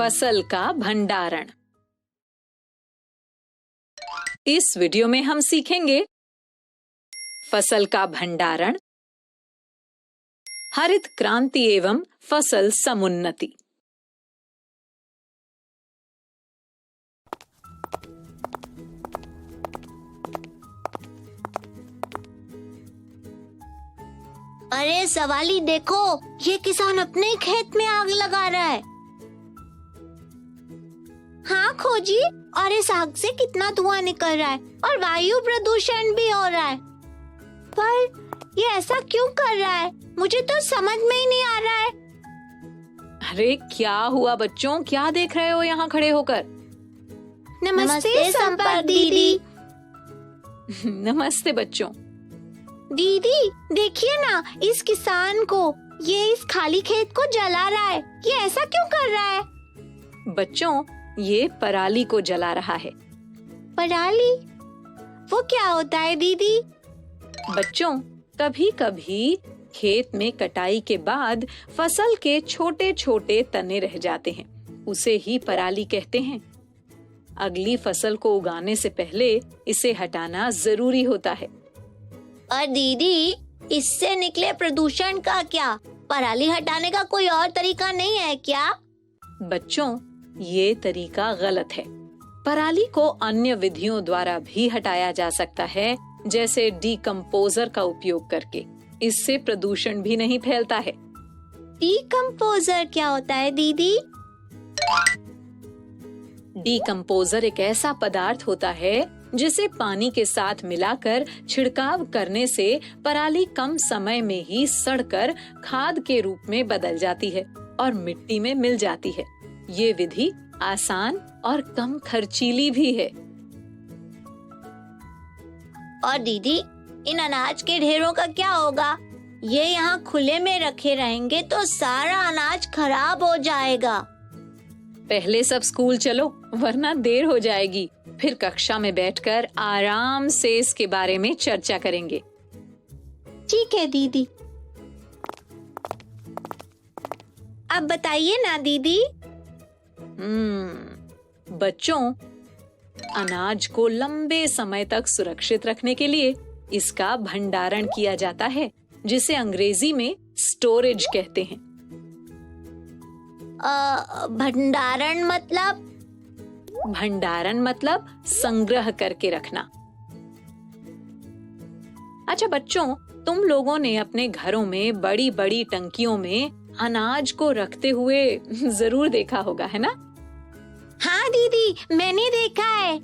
फसल का भंडारण। इस वीडियो में हम सीखेंगे फसल का भंडारण, हरित क्रांति एवं फसल समुन्नति। अरे सवाली देखो, ये किसान अपने खेत में आग लगा रहा है। हाँ खोजी, और इस आग से कितना धुआं निकल रहा है और वायु प्रदूषण भी हो रहा है। पर ये ऐसा क्यों कर रहा है, मुझे तो समझ में ही नहीं आ रहा है। अरे क्या हुआ बच्चों, क्या देख रहे हो यहाँ खड़े होकर? नमस्ते संपर्क दीदी। नमस्ते बच्चों। दीदी देखिए ना, इस किसान को, ये इस खाली खेत को जला रहा है। ये ऐसा क्यों कर रहा है? बच्चों, ये पराली को जला रहा है। पराली? वो क्या होता है दीदी? बच्चों, कभी कभी खेत में कटाई के बाद फसल के छोटे छोटे तने रह जाते हैं, उसे ही पराली कहते हैं। अगली फसल को उगाने से पहले इसे हटाना जरूरी होता है। और दीदी, इससे निकले प्रदूषण का क्या? पराली हटाने का कोई और तरीका नहीं है क्या? बच्चों, ये तरीका गलत है। पराली को अन्य विधियों द्वारा भी हटाया जा सकता है, जैसे डीकम्पोजर का उपयोग करके। इससे प्रदूषण भी नहीं फैलता है। डीकम्पोजर क्या होता है दीदी? डीकम्पोजर एक ऐसा पदार्थ होता है जिसे पानी के साथ मिलाकर छिड़काव करने से पराली कम समय में ही सड़कर खाद के रूप में बदल जाती है और मिट्टी में मिल जाती है। ये विधि आसान और कम खर्चीली भी है। और दीदी, इन अनाज के ढेरों का क्या होगा? ये यहाँ खुले में रखे रहेंगे तो सारा अनाज खराब हो जाएगा। पहले सब स्कूल चलो, वरना देर हो जाएगी। फिर कक्षा में बैठकर आराम से इसके बारे में चर्चा करेंगे। ठीक है दीदी। अब बताइए ना दीदी। बच्चों, अनाज को लंबे समय तक सुरक्षित रखने के लिए इसका भंडारण किया जाता है, जिसे अंग्रेजी में स्टोरेज कहते हैं। भंडारण मतलब? भंडारण मतलब संग्रह करके रखना। अच्छा बच्चों, तुम लोगों ने अपने घरों में बड़ी बड़ी टंकियों में अनाज को रखते हुए जरूर देखा होगा, है ना? हाँ दीदी, मैंने देखा है।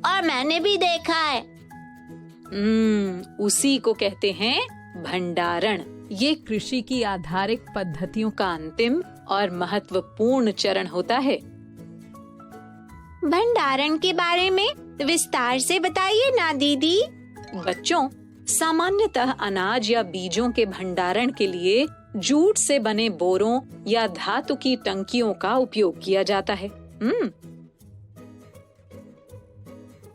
और मैंने भी देखा है। उसी को कहते हैं भंडारण। ये कृषि की आधारित पद्धतियों का अंतिम और महत्वपूर्ण चरण होता है। भंडारण के बारे में विस्तार से बताइए ना दीदी। बच्चों, सामान्यतः अनाज या बीजों के भंडारण के लिए जूट से बने बोरों या धातु की टंकियों का उपयोग किया जाता है।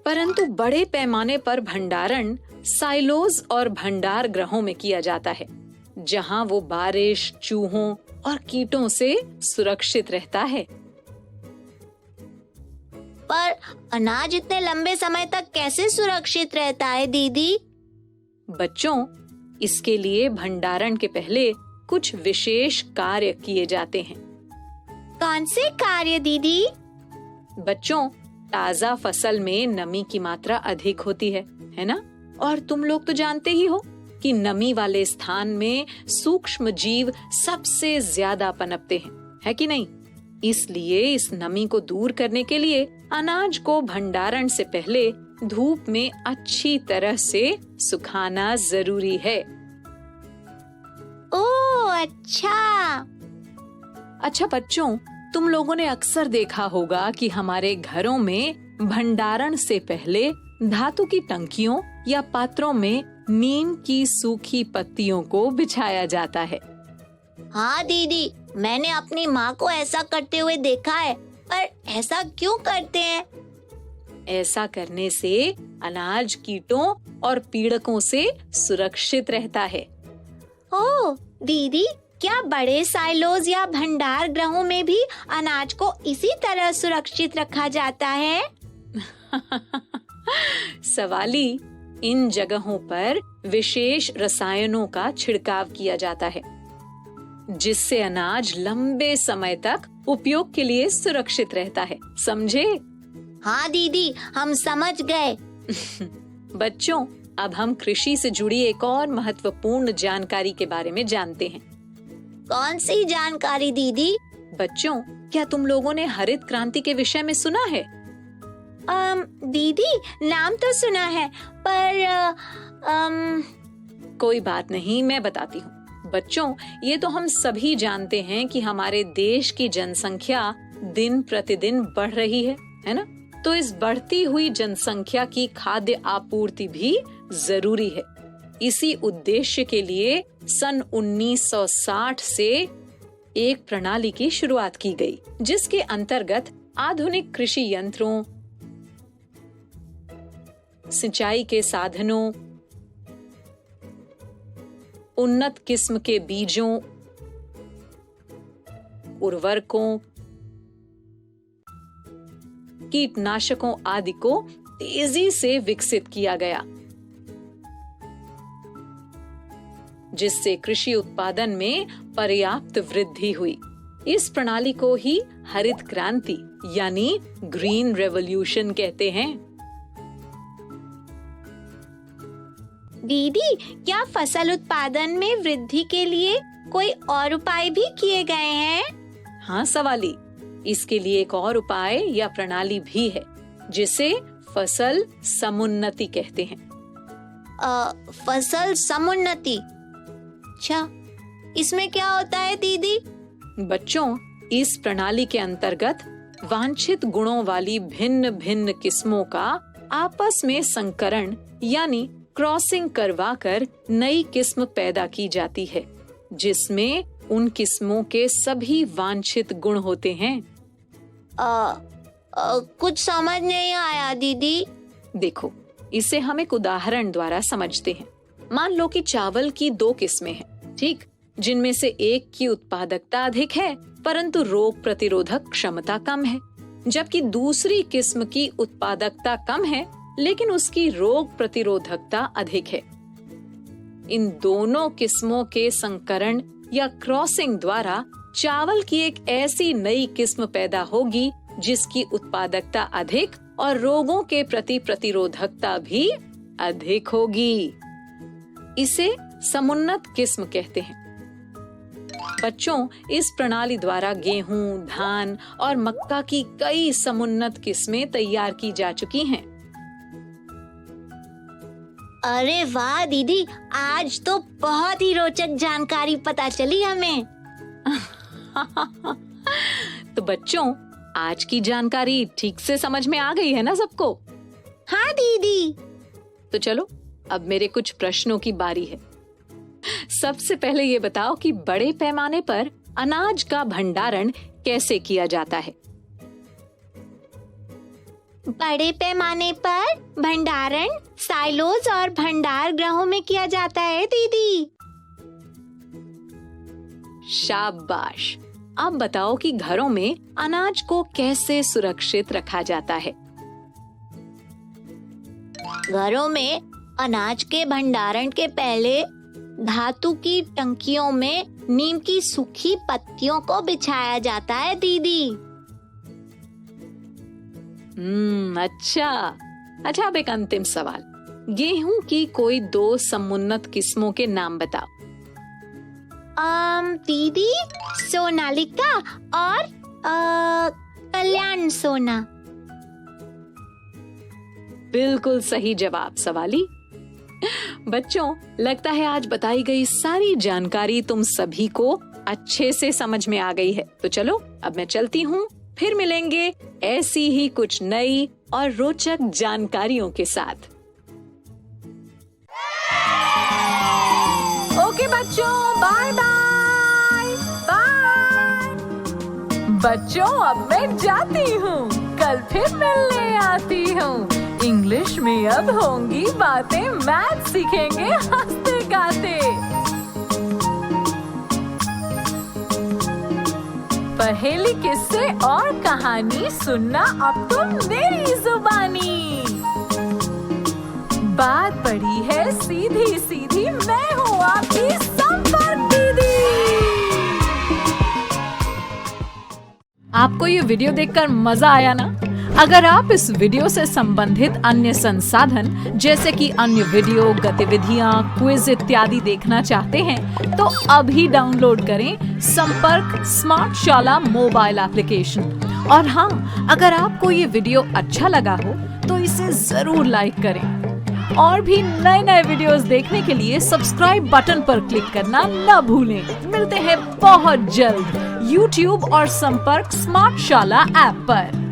परंतु बड़े पैमाने पर भंडारण साइलोज और भंडार गृहों में किया जाता है, जहां वो बारिश, चूहों और कीटों से सुरक्षित रहता है। पर अनाज इतने लंबे समय तक कैसे सुरक्षित रहता है दीदी? बच्चों, इसके लिए भंडारण के पहले कुछ विशेष कार्य किए जाते हैं। कौन से कार्य दीदी? बच्चों, ताजा फसल में नमी की मात्रा अधिक होती है ना? और तुम लोग तो जानते ही हो कि नमी वाले स्थान में सूक्ष्म जीव सबसे ज्यादा पनपते हैं, है कि नहीं? इसलिए इस नमी को दूर करने के लिए अनाज को भंडारण से पहले धूप में अच्छी तरह से सुखाना जरूरी है। ओह अच्छा। अच्छा बच्चों, तुम लोगों ने अक्सर देखा होगा कि हमारे घरों में भंडारण से पहले धातु की टंकियों या पात्रों में नीम की सूखी पत्तियों को बिछाया जाता है। हाँ दीदी, मैंने अपनी माँ को ऐसा करते हुए देखा है। पर ऐसा क्यों करते हैं? ऐसा करने से अनाज कीटों और पीड़कों से सुरक्षित रहता है। ओह दीदी, क्या बड़े साइलोज या भंडार गृहों में भी अनाज को इसी तरह सुरक्षित रखा जाता है? सवाली, इन जगहों पर विशेष रसायनों का छिड़काव किया जाता है, जिससे अनाज लंबे समय तक उपयोग के लिए सुरक्षित रहता है। समझे? हाँ दीदी, हम समझ गए। बच्चों, अब हम कृषि से जुड़ी एक और महत्वपूर्ण जानकारी के बारे में जानते हैं। कौन सी जानकारी दीदी? बच्चों, क्या तुम लोगों ने हरित क्रांति के विषय में सुना है? दीदी, नाम तो सुना है, पर कोई बात नहीं, मैं बताती हूँ। बच्चों, ये तो हम सभी जानते हैं कि हमारे देश की जनसंख्या दिन प्रतिदिन बढ़ रही है ना? तो इस बढ़ती हुई जनसंख्या की खाद्य आपूर्ति भी जरूरी है। इसी उद्देश्य के लिए सन 1960 से एक प्रणाली की शुरुआत की गई, जिसके अंतर्गत आधुनिक कृषि यंत्रों, सिंचाई के साधनों, उन्नत किस्म के बीजों, उर्वरकों, कीटनाशकों आदि को तेजी से विकसित किया गया, जिससे कृषि उत्पादन में पर्याप्त वृद्धि हुई। इस प्रणाली को ही हरित क्रांति यानी ग्रीन रेवोल्यूशन कहते हैं। दीदी, क्या फसल उत्पादन में वृद्धि के लिए कोई और उपाय भी किए गए हैं? हाँ सवाली, इसके लिए एक और उपाय या प्रणाली भी है, जिसे फसल समुन्नति कहते हैं। फसल समुन्नति? अच्छा, इसमें क्या होता है दीदी? बच्चों, इस प्रणाली के अंतर्गत वांछित गुणों वाली भिन्न भिन्न किस्मों का आपस में संकरण यानी क्रॉसिंग करवाकर नई किस्म पैदा की जाती है, जिसमें उन किस्मों के सभी वांछित गुण होते हैं। कुछ समझ नहीं आया दीदी। देखो, इसे हम एक उदाहरण द्वारा समझते हैं। मान लो कि चावल की 2 किस्में हैं, ठीक, जिनमें से एक की उत्पादकता अधिक है परंतु रोग प्रतिरोधक क्षमता कम है, जबकि दूसरी किस्म की उत्पादकता कम है लेकिन उसकी रोग प्रतिरोधकता अधिक है। इन दोनों किस्मों के संकरण या क्रॉसिंग द्वारा चावल की एक ऐसी नई किस्म पैदा होगी जिसकी उत्पादकता अधिक और रोगों के प्रति प्रतिरोधकता भी अधिक होगी। इसे समुन्नत किस्म कहते हैं। बच्चों, इस प्रणाली द्वारा गेहूं, धान और मक्का की कई समुन्नत किस्में तैयार की जा चुकी हैं। अरे वाह दीदी, आज तो बहुत ही रोचक जानकारी पता चली हमें। तो बच्चों, आज की जानकारी ठीक से समझ में आ गई है ना सबको? हाँ दीदी। तो चलो, अब मेरे कुछ प्रश्नों की बारी है। सबसे पहले ये बताओ कि बड़े पैमाने पर अनाज का भंडारण कैसे किया जाता है? बड़े पैमाने पर भंडारण साइलोज और भंडार गृहों में किया जाता है दीदी। शाबाश। अब बताओ कि घरों में अनाज को कैसे सुरक्षित रखा जाता है? घरों में अनाज के भंडारण के पहले धातु की टंकियों में नीम की सूखी पत्तियों को बिछाया जाता है दीदी। अच्छा, अब एक अंतिम सवाल। गेहूं की कोई 2 समुन्नत किस्मों के नाम बताओ। दीदी, सोनालिका और कल्याण सोना। बिल्कुल सही जवाब सवाली। बच्चों, लगता है आज बताई गई सारी जानकारी तुम सभी को अच्छे से समझ में आ गई है। तो चलो, अब मैं चलती हूँ, फिर मिलेंगे ऐसी ही कुछ नई और रोचक जानकारियों के साथ। ओके बच्चों, बाय बाय बाय। बच्चों, अब मैं जाती हूँ, कल फिर मिलने आती हूँ। इंग्लिश में अब होंगी बातें, मैथ सीखेंगे हंसते गाते। पहेली किस्से और कहानी सुनना अब तुम मेरी जुबानी। बात पड़ी है सीधी सीधी, मैं हूँ आपकी संपर्क दीदी। आपको ये वीडियो देखकर मजा आया ना? अगर आप इस वीडियो से संबंधित अन्य संसाधन जैसे कि अन्य वीडियो, गतिविधियां, क्विज इत्यादि देखना चाहते हैं तो अभी डाउनलोड करें संपर्क स्मार्ट शाला मोबाइल एप्लीकेशन। और हाँ, अगर आपको ये वीडियो अच्छा लगा हो तो इसे जरूर लाइक करें। और भी नए नए वीडियोस देखने के लिए सब्सक्राइब बटन पर क्लिक करना न भूलें। मिलते हैं बहुत जल्द YouTube और संपर्क स्मार्ट शाला ऐप पर।